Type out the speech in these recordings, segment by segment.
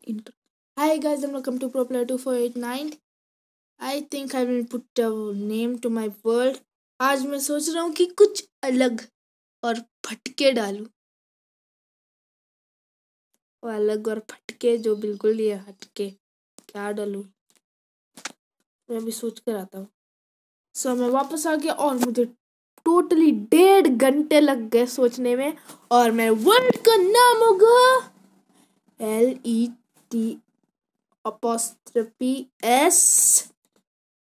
intro. Hi guys and welcome to ProPlayer 2489. I think I will put a name to my world. आज मैं सोच रहा हूँ कि कुछ अलग और फटके डालूं। वो अलग और फटके जो बिल्कुल ही हटके। क्या डालूं? मैं अभी सोच कर आता हूँ। मैं वापस आ गया और मुझे टोटली 1.5 घंटे लग गए सोचने में, और मेरे वर्ड का नाम होगा LET_S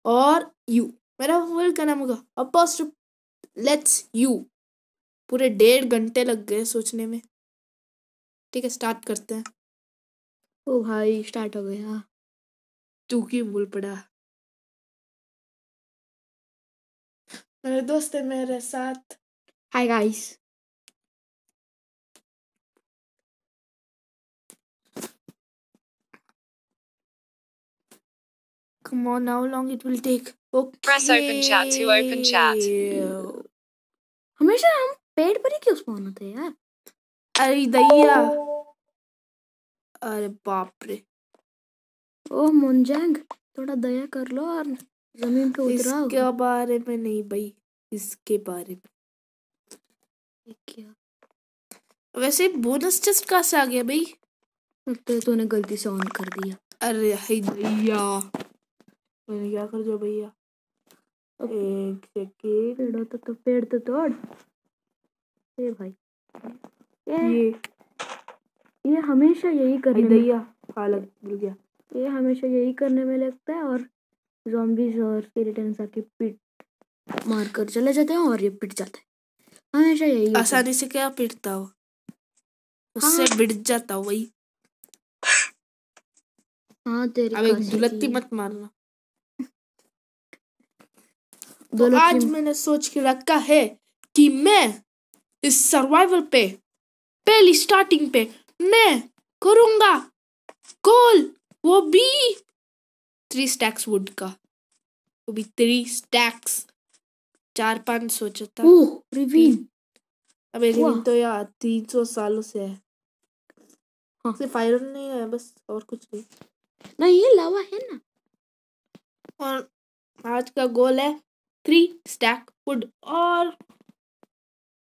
और U। मेरा वर्ड का नाम होगा लेट्स यू। पूरे 1.5 घंटे लग गए सोचने में। ठीक है, स्टार्ट करते हैं। ओ भाई स्टार्ट हो गया। तू क्यों बोल पड़ा? मेरे दोस्त है मेरे साथ। Hi guys. Come on, how long it will take? Okay. Press open chat to open chat. हमेशा हम पेड़ पर ही क्यों स्पॉन होते हैं यार? अरे दैया, अरे बाप रे। ओह मुंजंग, थोड़ा दया कर लो और जमीन पे उतराओ। इसके बारे में नहीं भाई, इसके बारे में। क्या? वैसे बोनस चेस्ट कहाँ से आ गया भाई? लगता है तूने गलती से ऑन कर दिया। अरे हाय भैया, मैंने क्या कर दिया भैया? एक सेकेंड। पेड़ तो तोड़। ए भाई, ये हमेशा यही करने में भैया हालत मिल गया। ये हमेशा यही करने में लगता है और ज़ॉम्बीज और स्केलेटन्स आके पिट मार कर चले जाते हैं और ये पिट जाता है। हमेशा यही होता है। आसानी से क्या पिटता हो? उससे बिट जाता हो वही। हाँ तेरी अब एक दुलत्ती मत मारना। तो आज मैंने सोच के रखा है कि मैं इस सर्वाइवल पे पहली स्टार्टिंग पे मैं करूंगा गोल, वो भी 3 स्टैक्स वुड का। वो भी 3 स्टैक्स। 4-5 सोचा था। रिवीन। अब रिवीन तो यार 300 सालों से है। सिर्फ आयरन नहीं है बस, और कुछ नहीं। नहीं ये लावा है ना। और आज का गोल है 3 स्टैक वुड। और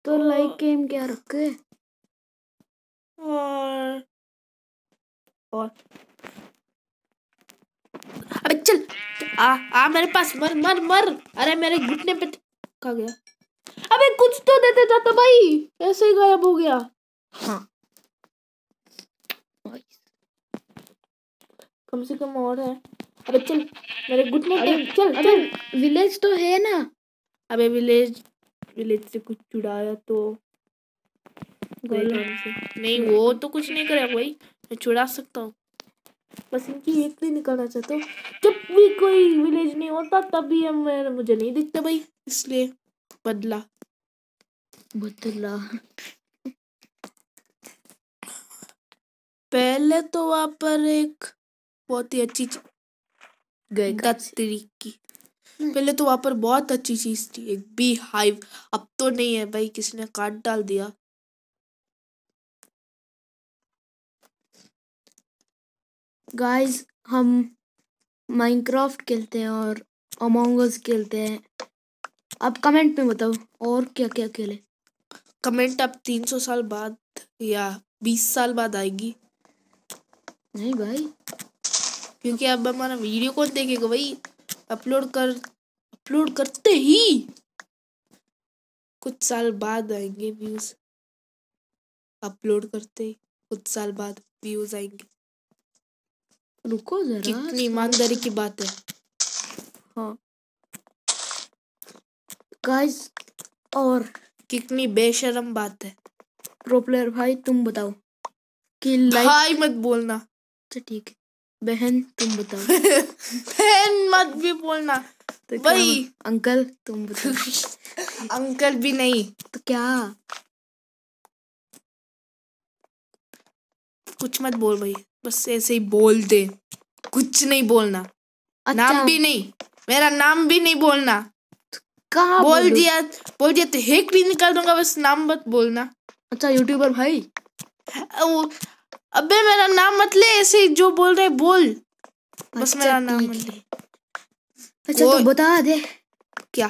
तो लाइक गेम क्या रखे? और अबे चल आ मेरे पास। मर मर मर। अरे मेरे घुटने पे कहाँ गया? अबे कुछ तो देते जाता भाई, ऐसे ही गायब हो गया। हाँ कम से कम और है। अबे चल मेरे घुटने पे चल चल। विलेज तो है ना। अबे विलेज से कुछ चुराया तो नहीं, वो तो कुछ नहीं करेगा भाई। मैं चुरा सकता हूँ, बस इनकी एक नहीं निकालना चाहता हूँ। जब भी कोई विलेज नहीं होता तभी मुझे नहीं दिखते भाई, इसलिए बदला। पहले तो वहां पर एक बहुत ही अच्छी पहले तो वहां पर बहुत अच्छी चीज थी, एक बी हाइव। अब तो नहीं है भाई, किसी ने काट डाल दिया। गाइस हम माइनक्राफ्ट खेलते हैं और अमोंग अस खेलते हैं। अब कमेंट में बताओ और क्या क्या खेले। कमेंट अब 300 साल बाद या 20 साल बाद आएगी। नहीं भाई, क्योंकि अब हमारा वीडियो कौन देखेगा भाई? अपलोड करते ही कुछ साल बाद आएंगे व्यूज। अपलोड करते ही कुछ साल बाद व्यूज आएंगे। रुको जरा, कितनी ईमानदारी की बात है। हाँ गाइस, और कितनी बेशरम बात है। प्रो प्लेयर भाई तुम बताओ कि भाई मत बोलना। अच्छा ठीक है, बहन तुम बताओ। बहन मत भी बोलना तो भाई। अंकल तुम बताओ। अंकल भी नहीं तो क्या? कुछ मत बोल भाई, बस ऐसे ही बोल दे, कुछ नहीं बोलना। अच्छा। नाम भी नहीं, मेरा नाम भी नहीं बोलना। कहाँ बोल दिया तो हेक भी निकाल दूंगा, बस नाम मत बोलना। अच्छा यूट्यूबर भाई, अबे मेरा नाम मत ले, ऐसे जो बोल रहे बोल, बस अच्छा, मेरा नाम ठीक मत है। ले। अच्छा तो बता दे क्या?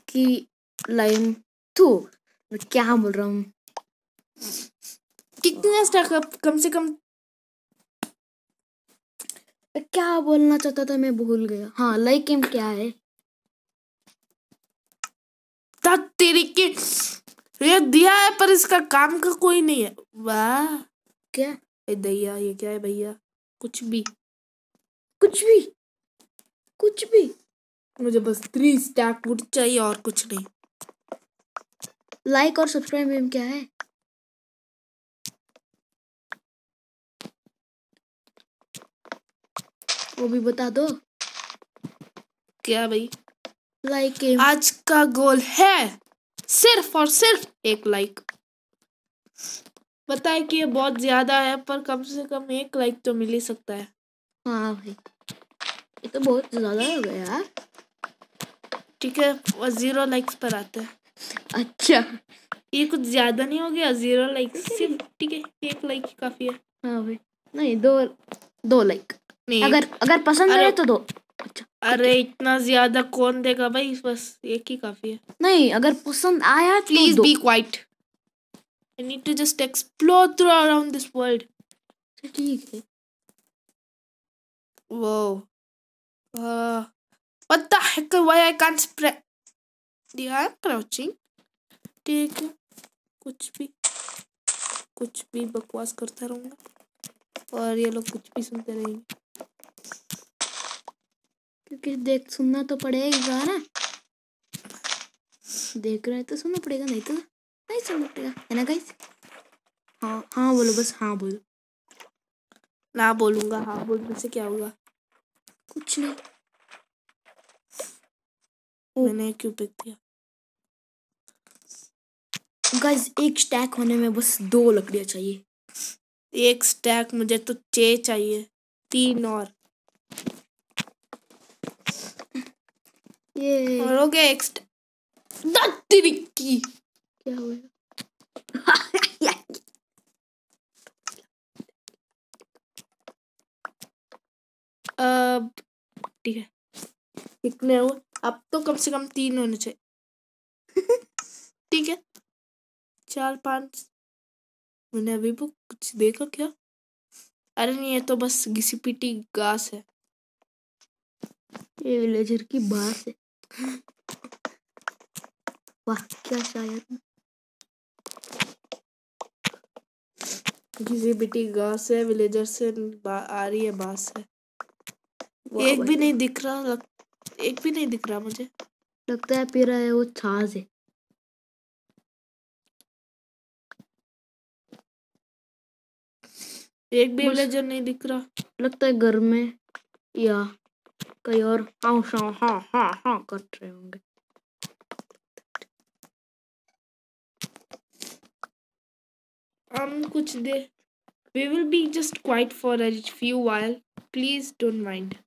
कि लाइम तू मैं क्या बोल रहा हूँ। कितने स्टैक कम से कम? मैं क्या बोलना चाहता था मैं भूल गया। हाँ लाइक एम क्या है? तेरी के ये दिया है पर इसका काम का कोई नहीं है। वाह क्या? ए दैया, ये क्या है भैया? कुछ भी कुछ भी कुछ भी। मुझे बस 3 स्टैक वुड चाहिए और कुछ नहीं। लाइक और सब्सक्राइब में क्या है? वो भी बता दो। क्या भाई? Like M. आज का गोल है सिर्फ और सिर्फ 1 लाइक। पता है कि ये बहुत ज्यादा है पर कम से कम 1 लाइक तो मिल ही सकता है। हाँ भाई ये तो बहुत ज्यादा हो गया यार। ठीक है, और 0 लाइक्स पर आते हैं। अच्छा ये कुछ ज्यादा नहीं हो गया? 0 लाइक्स सिर्फ, ठीक है 1 लाइक ही काफी है। हाँ भाई नहीं, दो लाइक नहीं, अगर पसंद अरे आए तो दो। अच्छा अरे इतना ज्यादा कौन देगा भाई, बस 1 ही काफी है। नहीं, अगर पसंद आया तो प्लीज दो। Be quiet, I need to just explore through around this world. ठीक है। Whoa. What the heck? Why I can't spread? Yeah, I'm crouching. ठीक है, कुछ भी बकवास करता रहूंगा और ये लोग कुछ भी सुनते रहेंगे। क्योंकि देख सुनना तो पड़ेगा ना। देख रहे हैं तो सुनना पड़ेगा, नहीं तो नहीं सुनना पड़ेगा, है ना गाइस? हाँ हाँ बोलो, बस हाँ बोलो। ना बोलूंगा, हाँ बोलने से क्या होगा? कुछ नहीं। मैंने क्यों पिक दिया? गाइस एक स्टैक होने में बस 2 लकड़ियां चाहिए। 1 स्टैक मुझे तो चाहिए 3 और ये और हो गया 1 स्टैक। की क्या हुआ? अब ठीक है, कितने हुए? अब तो कम से कम 3 होने चाहिए। ठीक है, 4 5। मैंने अभी भी कुछ देखा क्या? अरे नहीं, ये तो बस घिसी पिटी घास है। ये विलेजर की बात है। वाह क्या शायर। घिसी पिटी घास है, विलेजर से आ रही है बास है। वाह एक भी भाई, नहीं दिख रहा, एक भी नहीं दिख रहा मुझे। लगता है पीरा है वो छाछ है। एक भी बस विलेजर नहीं दिख रहा। लगता है घर में या कहीं और हाँ हाँ हाँ हाँ हाँ कर रहे होंगे। हम कुछ दे we will be just quiet for a few while, please don't mind.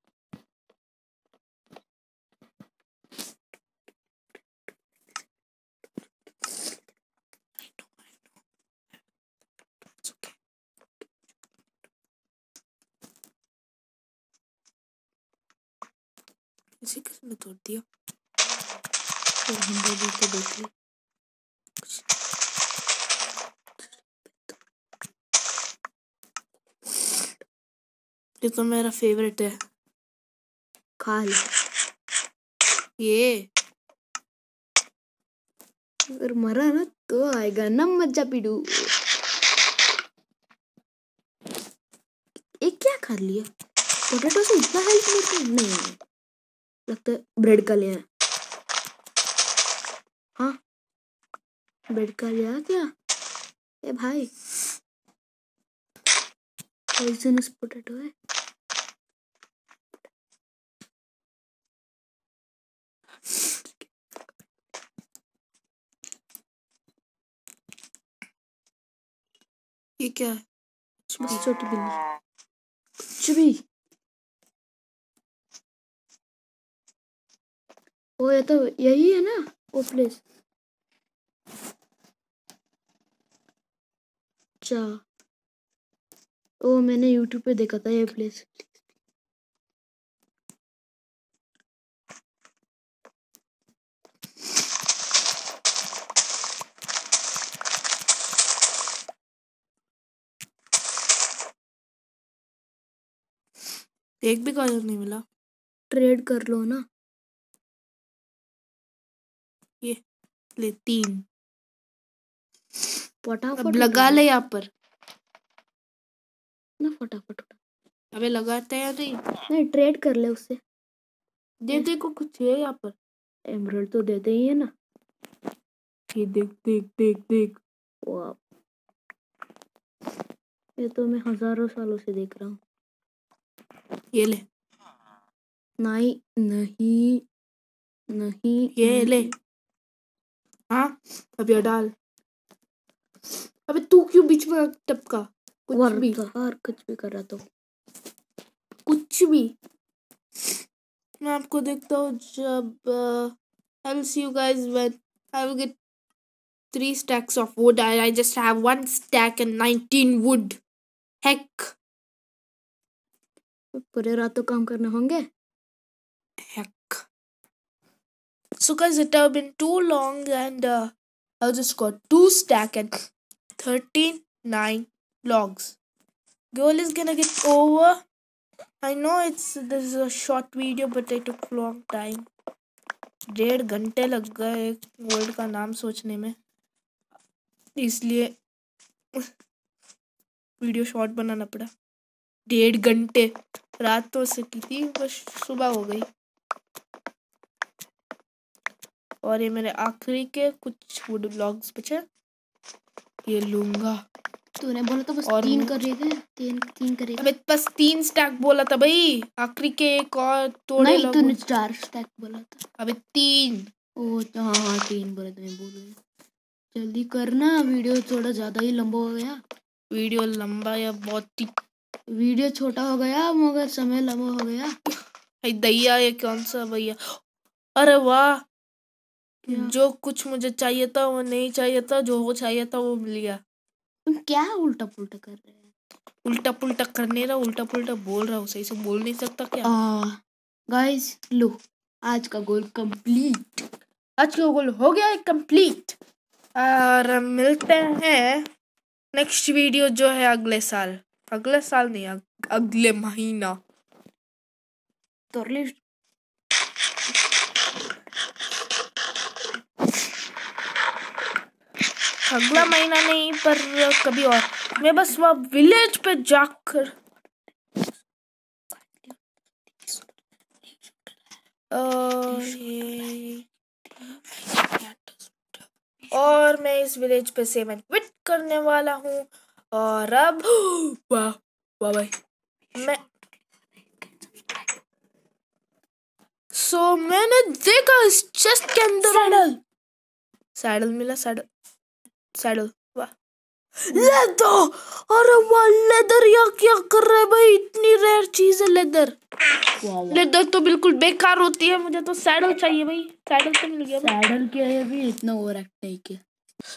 It's okay. इसे किसने तोड़ दिया? फिर हम भी तो देख ले। ये तो मेरा फेवरेट है। खा ले। ये अगर मरा ना तो आएगा ना मज्जा पीडू। एक क्या खा लिया? पोटैटो से इतना हेल्थ मिलता है? नहीं लगता है ब्रेड का लिया। हाँ ब्रेड का लिया क्या? ए भाई पॉइजनस पोटैटो है। ये क्या है? बस छोटी बिल्ली कुछ भी। वो ये तो यही है ना वो प्लेस। अच्छा ओ मैंने यूट्यूब पे देखा था ये प्लेस। एक भी कलर नहीं मिला। ट्रेड कर लो ना। ये ले 3। फटाफट अब लगा ले यहाँ पर ना, फटाफट। अबे लगाते हैं या नहीं? नहीं, ट्रेड कर ले उससे। दे को कुछ है यहाँ पर। एमराल्ड तो देते ही है ना। ये देख देख देख देख। वाह, ये तो मैं हजारों सालों से देख रहा हूँ। ये ले। नहीं नहीं नहीं, ये ले। हाँ अब ये डाल। अबे तू क्यों बीच में टपका? कुछ भी कर रहा तो कुछ भी। मैं आपको देखता हूँ जब I'll see you guys when I will get 3 stacks of wood. I just have 1 stack and 19 wood. Heck. पूरे रात तो काम करने होंगे। Heck. So guys, it have been too long and I just got 2 stack and 39 logs. Goal is gonna get over. I know this is a short video but it took long time. 1.5 घंटे लग गए world का नाम सोचने में, इसलिए video short बनाना पड़ा। 1.5 घंटे रात तो से की थी, बस सुबह हो गई। और ये मेरे आखिरी के कुछ वुड ब्लॉग्स बचे, ये लूंगा। तूने बोला तो बस और 3 कर रहे थे। 3 करेगा। अबे बस 3 स्टैक बोला था भाई, आखिरी के एक और तोड़े। नहीं, तूने 4 स्टैक बोला था। अबे 3। ओ हाँ 3 बोले थे, मैं बोल रही हूँ। जल्दी करना, वीडियो थोड़ा ज्यादा ही लंबा हो गया। वीडियो लंबा या बहुत ही? वीडियो छोटा हो गया मगर समय लंबा हो गया। भाई दैया, ये कौन सा भैया? अरे वाह, जो कुछ मुझे चाहिए था वो नहीं चाहिए था, जो वो चाहिए था वो मिल गया। तुम क्या उल्टा पुल्टा कर रहे हैं? उल्टा पुल्टा करने रहा, उल्टा पुल्टा बोल रहा हूँ, सही से बोल नहीं सकता क्या? गाइस लो, आज का गोल कंप्लीट। आज का गोल हो गया है कंप्लीट। और मिलते हैं नेक्स्ट वीडियो जो है अगले साल नहीं, अगले महीना। तो अगला महीना नहीं पर कभी और। मैं बस वहाँ विलेज पे जाकर और मैं इस विलेज पे सेवन क्विट करने वाला हूँ। और अब वाह वाह भाई, मैंने देखा इस चेस्ट के अंदर सैडल मिला। सैडल वाह, लेदर। अरे वाह, लेदर। या क्या कर रहा है भाई, इतनी रेयर चीज है लेदर। लेदर तो बिल्कुल बेकार होती है, मुझे तो सैडल चाहिए भाई। सैडल तो मिल गया। सैडल क्या है अभी, इतना ओवर एक्ट नहीं किया।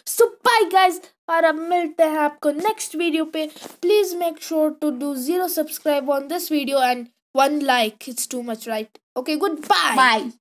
सो बाय गाइस, और अब मिलते हैं आपको नेक्स्ट वीडियो पे। Please make sure to do 0 subscribe on this video and 1 like. It's too much, right? Okay, goodbye. Bye.